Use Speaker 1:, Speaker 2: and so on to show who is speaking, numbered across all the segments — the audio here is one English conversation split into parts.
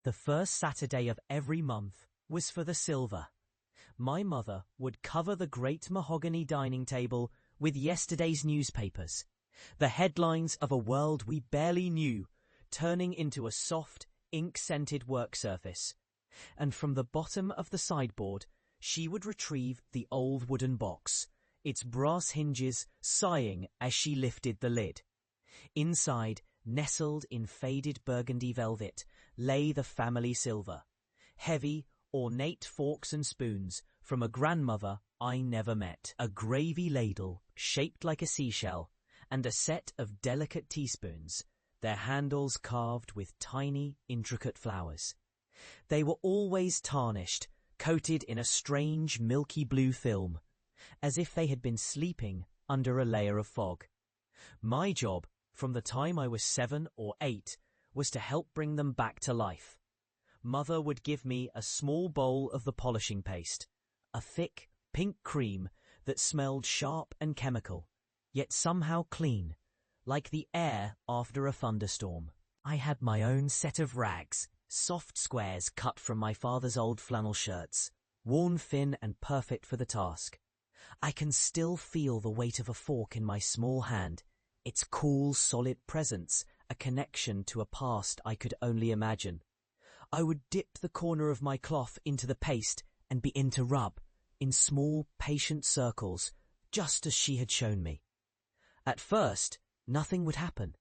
Speaker 1: The first Saturday of every month was for the silver. My mother would cover the great mahogany dining table with yesterday's newspapers, the headlines of a world we barely knew, turning into a soft, ink-scented work surface. And from the bottom of the sideboard, she would retrieve the old wooden box, its brass hinges sighing as she lifted the lid. Inside, nestled in faded burgundy velvet, lay the family silver. Heavy, ornate forks and spoons from a grandmother I never met, a gravy ladle shaped like a seashell, and a set of delicate teaspoons, their handles carved with tiny, intricate flowers. They were always tarnished, coated in a strange milky blue film, as if they had been sleeping under a layer of fog. My job, from the time I was 7 or 8, was to help bring them back to life. Mother would give me a small bowl of the polishing paste, a thick, pink cream that smelled sharp and chemical, yet somehow clean, like the air after a thunderstorm. I had my own set of rags, soft squares cut from my father's old flannel shirts, worn thin and perfect for the task. I can still feel the weight of a fork in my small hand, its cool, solid presence, a connection to a past I could only imagine. I would dip the corner of my cloth into the paste and begin to rub, in small, patient circles, just as she had shown me. At first, nothing would happen,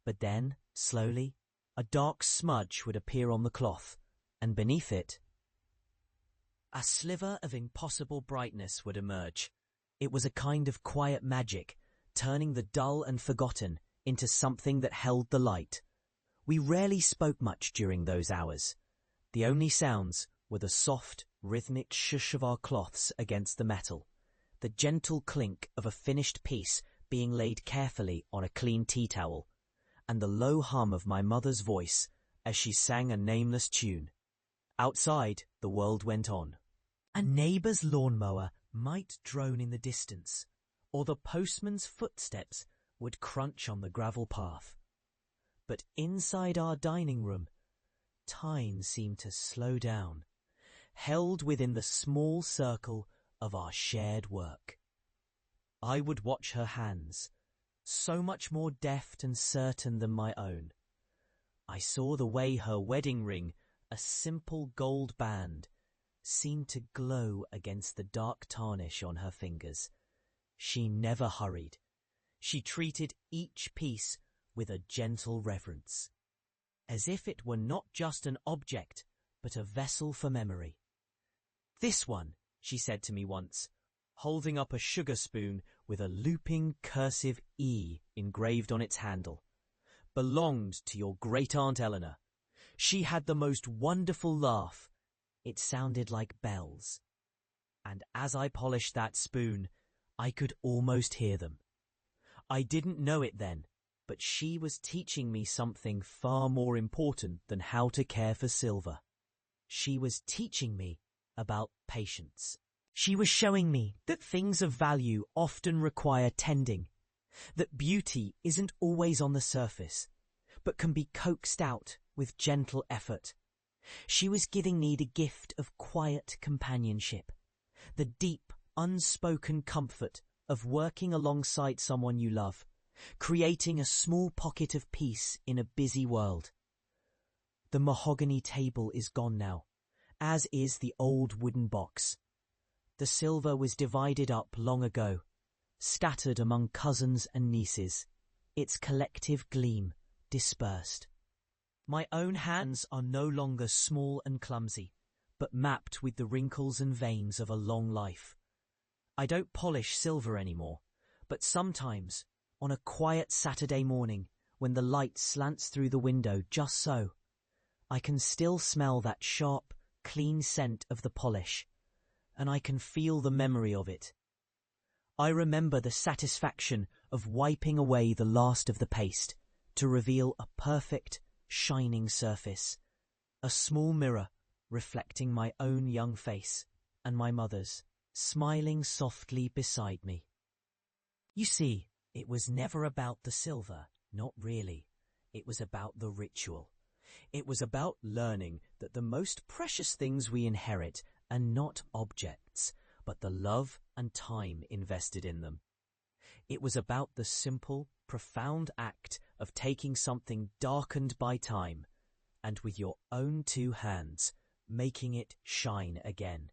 Speaker 1: but then, slowly, a dark smudge would appear on the cloth, and beneath it, a sliver of impossible brightness would emerge. It was a kind of quiet magic, turning the dull and forgotten into something that held the light. We rarely spoke much during those hours. The only sounds were the soft, rhythmic shush of our cloths against the metal, the gentle clink of a finished piece being laid carefully on a clean tea towel, and the low hum of my mother's voice as she sang a nameless tune. Outside, the world went on. A neighbour's lawnmower might drone in the distance, or the postman's footsteps would crunch on the gravel path. But inside our dining room, time seemed to slow down, held within the small circle of our shared work. I would watch her hands, so much more deft and certain than my own. I saw the way her wedding ring, a simple gold band, seemed to glow against the dark tarnish on her fingers. She never hurried. She treated each piece with a gentle reverence, as if it were not just an object, but a vessel for memory. "This one," she said to me once, holding up a sugar spoon with a looping cursive E engraved on its handle, "belonged to your great-aunt Eleanor. She had the most wonderful laugh. It sounded like bells." And as I polished that spoon, I could almost hear them. I didn't know it then, but she was teaching me something far more important than how to care for silver. She was teaching me about patience. She was showing me that things of value often require tending, that beauty isn't always on the surface, but can be coaxed out with gentle effort. She was giving me the gift of quiet companionship, the deep, unspoken comfort of working alongside someone you love, creating a small pocket of peace in a busy world. The mahogany table is gone now, as is the old wooden box. The silver was divided up long ago, scattered among cousins and nieces, its collective gleam dispersed. My own hands are no longer small and clumsy, but mapped with the wrinkles and veins of a long life. I don't polish silver anymore, but sometimes, on a quiet Saturday morning, when the light slants through the window just so, I can still smell that sharp, clean scent of the polish, and I can feel the memory of it. I remember the satisfaction of wiping away the last of the paste to reveal a perfect, shining surface, a small mirror reflecting my own young face and my mother's, smiling softly beside me. You see, it was never about the silver, not really. It was about the ritual. It was about learning that the most precious things we inherit are not objects, but the love and time invested in them. It was about the simple, profound act of taking something darkened by time and with your own two hands, making it shine again.